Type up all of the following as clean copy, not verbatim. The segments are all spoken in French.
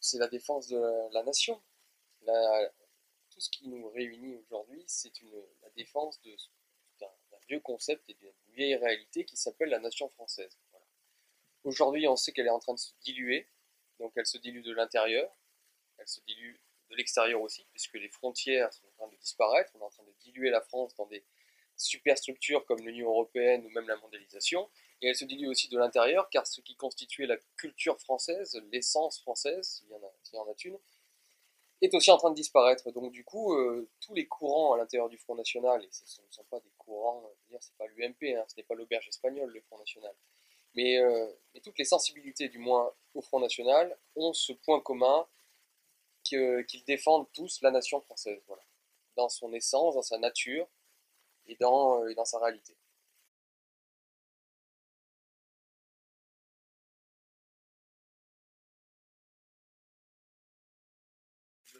c'est la défense de la nation. Tout ce qui nous réunit aujourd'hui, c'est la défense d'un vieux concept et d'une vieille réalité qui s'appelle la nation française. Voilà. Aujourd'hui, on sait qu'elle est en train de se diluer, donc elle se dilue de l'intérieur, elle se dilue de l'extérieur aussi, puisque les frontières sont en train de disparaître, on est en train de diluer la France dans des superstructures comme l'Union européenne ou même la mondialisation, et elle se dilue aussi de l'intérieur, car ce qui constituait la culture française, l'essence française, s'il y en a une, est aussi en train de disparaître. Donc du coup, tous les courants à l'intérieur du Front National, et ce ne sont pas des courants, c'est pas l'UMP, hein, ce n'est pas l'auberge espagnole, le Front National, mais toutes les sensibilités, du moins au Front National, ont ce point commun qu'ils défendent tous la nation française, voilà, dans son essence, dans sa nature et dans sa réalité.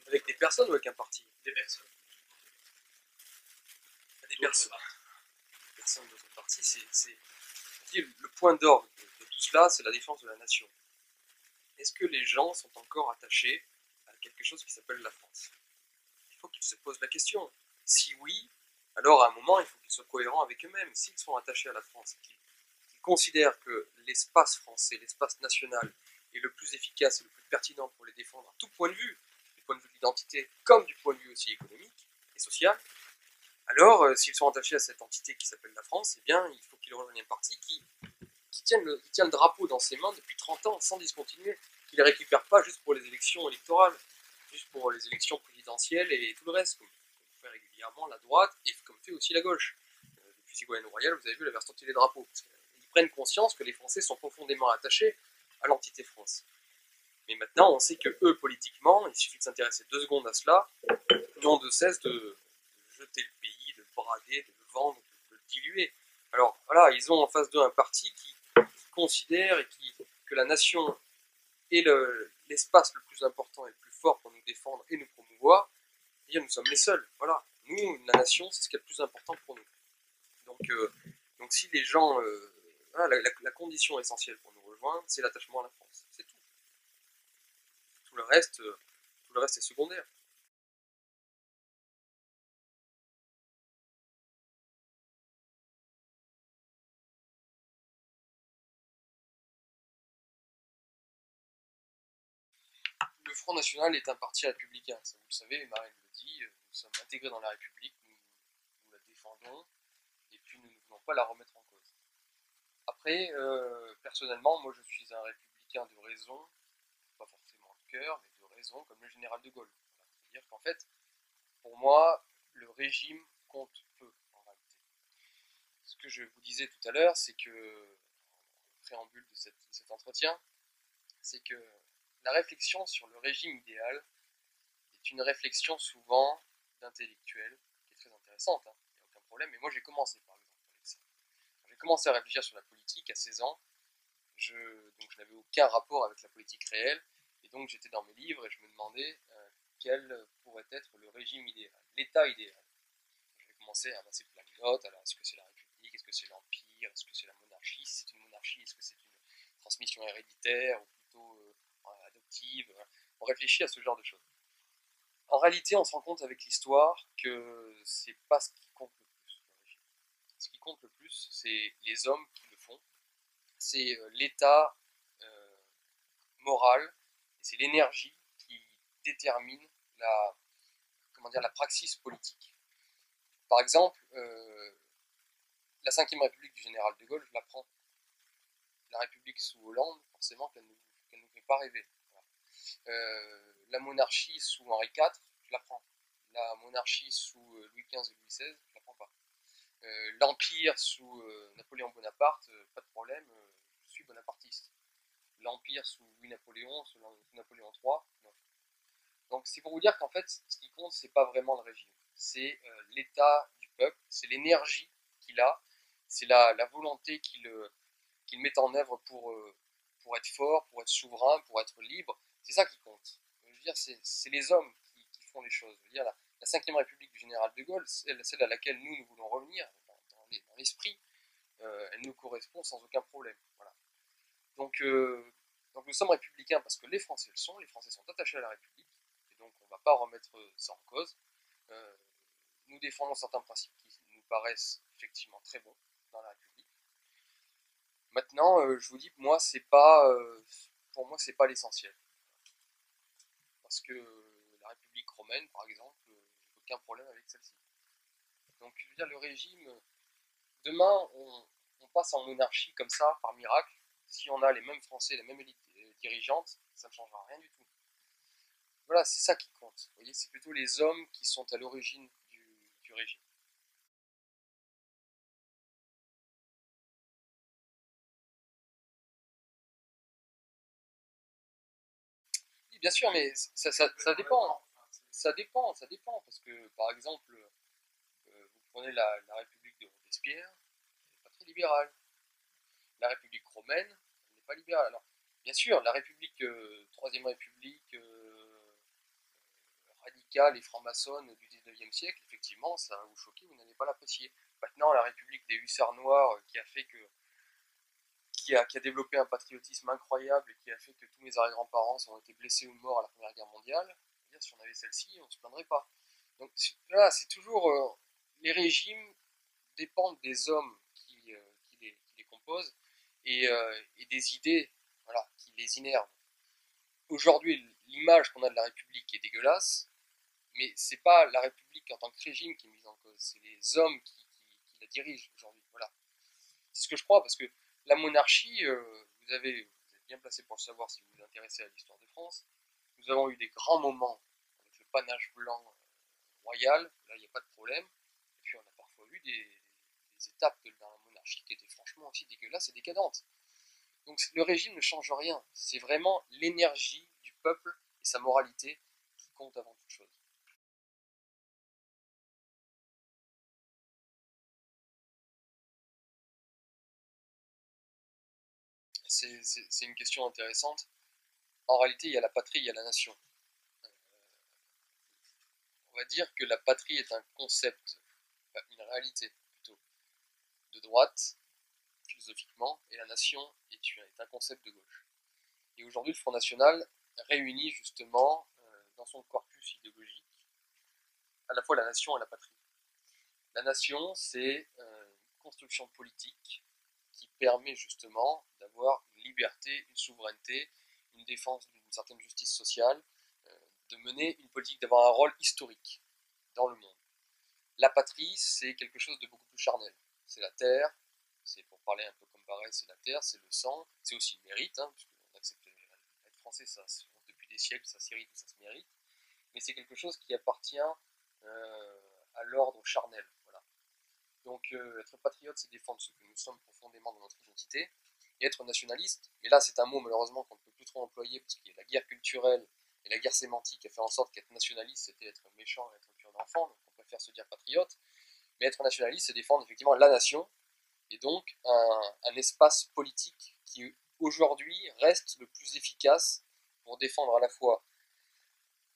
Avec des personnes ou avec un parti? Des personnes. Des personnes. Personnes d'autres partis, le point d'orgue de tout cela, c'est la défense de la nation. Est-ce que les gens sont encore attachés à quelque chose qui s'appelle la France? Il faut qu'ils se posent la question. Si oui, alors à un moment, il faut qu'ils soient cohérents avec eux-mêmes. S'ils sont attachés à la France, qu'ils considèrent que l'espace français, l'espace national, est le plus efficace et le plus pertinent pour les défendre à tout point de vue, du point de vue de l'identité, comme du point de vue aussi économique et social, alors s'ils sont attachés à cette entité qui s'appelle la France, eh bien, il faut qu'ils rejoignent un parti qui tient le drapeau dans ses mains depuis 30 ans sans discontinuer, qui ne les récupère pas juste pour les élections électorales, juste pour les élections présidentielles et tout le reste, comme fait régulièrement la droite et comme fait aussi la gauche. Depuis Ségolène Royal, vous avez vu la version les drapeaux. Ils prennent conscience que les Français sont profondément attachés à l'entité France. Mais maintenant, on sait que eux, politiquement, il suffit de s'intéresser 2 secondes à cela, n'ont de cesse de jeter le pays, de le brader, de le vendre, de le diluer. Alors voilà, ils ont en face d'eux un parti qui considère que la nation est l'espace le plus important et le plus fort pour nous défendre et nous promouvoir. Et nous sommes les seuls. Voilà, nous, la nation, c'est ce qui est le plus important pour nous. Donc si les gens, voilà, la condition essentielle pour nous rejoindre, c'est l'attachement à la France. C'est tout. Tout le reste est secondaire. Le Front National est un parti républicain, ça vous le savez, Marine le dit, nous sommes intégrés dans la République, nous la défendons, et puis nous ne voulons pas la remettre en cause. Après, personnellement, moi je suis un républicain de raison, pas forcément de cœur, mais de raison, comme le général de Gaulle. Voilà. C'est-à-dire qu'en fait, pour moi, le régime compte peu, en réalité. Ce que je vous disais tout à l'heure, c'est que, en préambule de cet entretien, c'est que la réflexion sur le régime idéal est une réflexion souvent d'intellectuel, qui est très intéressante, hein, il n'y a aucun problème, mais moi j'ai commencé par exemple avec ça. J'ai commencé à réfléchir sur la politique à 16 ans, donc je n'avais aucun rapport avec la politique réelle, et donc j'étais dans mes livres et je me demandais quel pourrait être le régime idéal, l'état idéal. J'ai commencé à amasser plein de notes, alors est-ce que c'est la République, est-ce que c'est l'Empire, est-ce que c'est la monarchie, si c'est une monarchie, est-ce que c'est une transmission héréditaire ou plutôt adoptive. On réfléchit à ce genre de choses. En réalité, on se rend compte avec l'histoire que c'est pas ce qui compte le plus. Ce qui compte le plus, c'est les hommes qui le font, c'est l'état euh, moral, et c'est l'énergie qui détermine la praxis politique. Par exemple, la 5ème République du général de Gaulle, je la prends. La République sous Hollande, forcément qu'elle ne nous fait pas rêver. Voilà. La monarchie sous Henri IV, je la prends. La monarchie sous Louis XV et Louis XVI, je la prends pas. L'Empire sous Napoléon Bonaparte, pas de problème, je suis bonapartiste. L'Empire sous Louis-Napoléon, sous Napoléon III, non. Donc c'est pour vous dire qu'en fait, ce qui compte, c'est pas vraiment le régime. C'est l'état du peuple, c'est l'énergie qu'il a, c'est la volonté qu'il met en œuvre pour être fort, pour être souverain, pour être libre. C'est ça qui compte. Je veux dire, c'est les hommes qui font les choses. Je veux dire, la 5ème République du général de Gaulle, celle à laquelle nous voulons revenir, dans l'esprit, elle nous correspond sans aucun problème. Voilà. Donc, Donc nous sommes républicains parce que les Français le sont, les Français sont attachés à la République, et donc on ne va pas remettre ça en cause. Euh, nous défendons certains principes qui nous paraissent effectivement très bons dans la République. Maintenant, je vous dis, moi, c'est pas, pour moi, c'est pas l'essentiel. Parce que la République romaine, par exemple, j'ai aucun problème avec celle-ci. Donc, je veux dire, le régime, demain, on passe en monarchie comme ça, par miracle. Si on a les mêmes Français, les mêmes élites dirigeantes, ça ne changera rien du tout. Voilà, c'est ça qui compte. Vous voyez, c'est plutôt les hommes qui sont à l'origine du régime. Oui, bien sûr, mais ça dépend. Ça dépend. Parce que, par exemple, vous prenez la République de Robespierre, elle n'est pas très libérale. La République romaine, elle n'est pas libérale. Alors, bien sûr, la République, Troisième République, radicale et franc-maçonne du 19e siècle, effectivement, ça va vous choquer, vous n'allez pas l'apprécier. Maintenant, la République des hussards noirs, qui a développé un patriotisme incroyable et qui a fait que tous mes arrière-grands-parents ont été blessés ou morts à la Première Guerre mondiale, si on avait celle-ci, on ne se plaindrait pas. Donc là, c'est toujours les régimes dépendent des hommes qui les composent et des idées, voilà, qui les innervent. Aujourd'hui, l'image qu'on a de la République est dégueulasse, mais c'est pas la République en tant que régime qui est mise en cause, c'est les hommes qui la dirigent aujourd'hui. Voilà. C'est ce que je crois, parce que la monarchie, vous êtes bien placé pour le savoir si vous vous intéressez à l'histoire de France, nous avons eu des grands moments avec le panache blanc royal, là il n'y a pas de problème, et puis on a parfois eu des étapes de la monarchie qui étaient franchement aussi dégueulasses et décadentes. Donc le régime ne change rien, c'est vraiment l'énergie du peuple et sa moralité qui compte avant toute chose. C'est une question intéressante. En réalité, il y a la patrie, il y a la nation. On va dire que la patrie est un concept, une réalité plutôt, de droite, philosophiquement, et la nation est un concept de gauche. Et aujourd'hui, le Front National réunit justement dans son corpus idéologique à la fois la nation et la patrie. La nation, c'est une construction politique qui permet justement d'avoir une liberté, une souveraineté, une défense d'une certaine justice sociale, de mener une politique, d'avoir un rôle historique dans le monde. La patrie, c'est quelque chose de beaucoup plus charnel. C'est la terre, c'est pour parler un peu comme pareil, c'est la terre, c'est le sang, c'est aussi le mérite, hein, puisqu'on accepte être français, ça, depuis des siècles, ça s'hérite ou ça se mérite, mais c'est quelque chose qui appartient à l'ordre charnel. Voilà. Donc être patriote, c'est défendre ce que nous sommes profondément dans notre identité, et être nationaliste, mais là c'est un mot malheureusement qu'on ne peut plus trop employer, parce qu'il y a la guerre culturelle et la guerre sémantique a fait en sorte qu'être nationaliste c'était être méchant et être un tueur d'enfant, donc on préfère se dire patriote, mais être nationaliste c'est défendre effectivement la nation, et donc un espace politique qui aujourd'hui reste le plus efficace pour défendre à la fois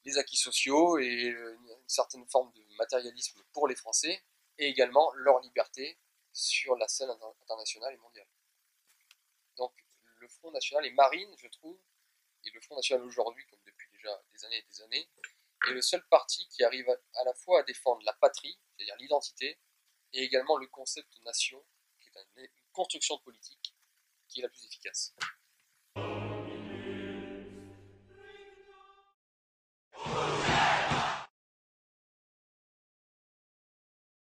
les acquis sociaux et une certaine forme de matérialisme pour les Français, et également leur liberté sur la scène internationale et mondiale. Donc le Front National et Marine, je trouve, et le Front National aujourd'hui, comme depuis déjà des années et des années, est le seul parti qui arrive à la fois à défendre la patrie, c'est-à-dire l'identité, et également le concept de nation, qui est une construction politique qui est la plus efficace.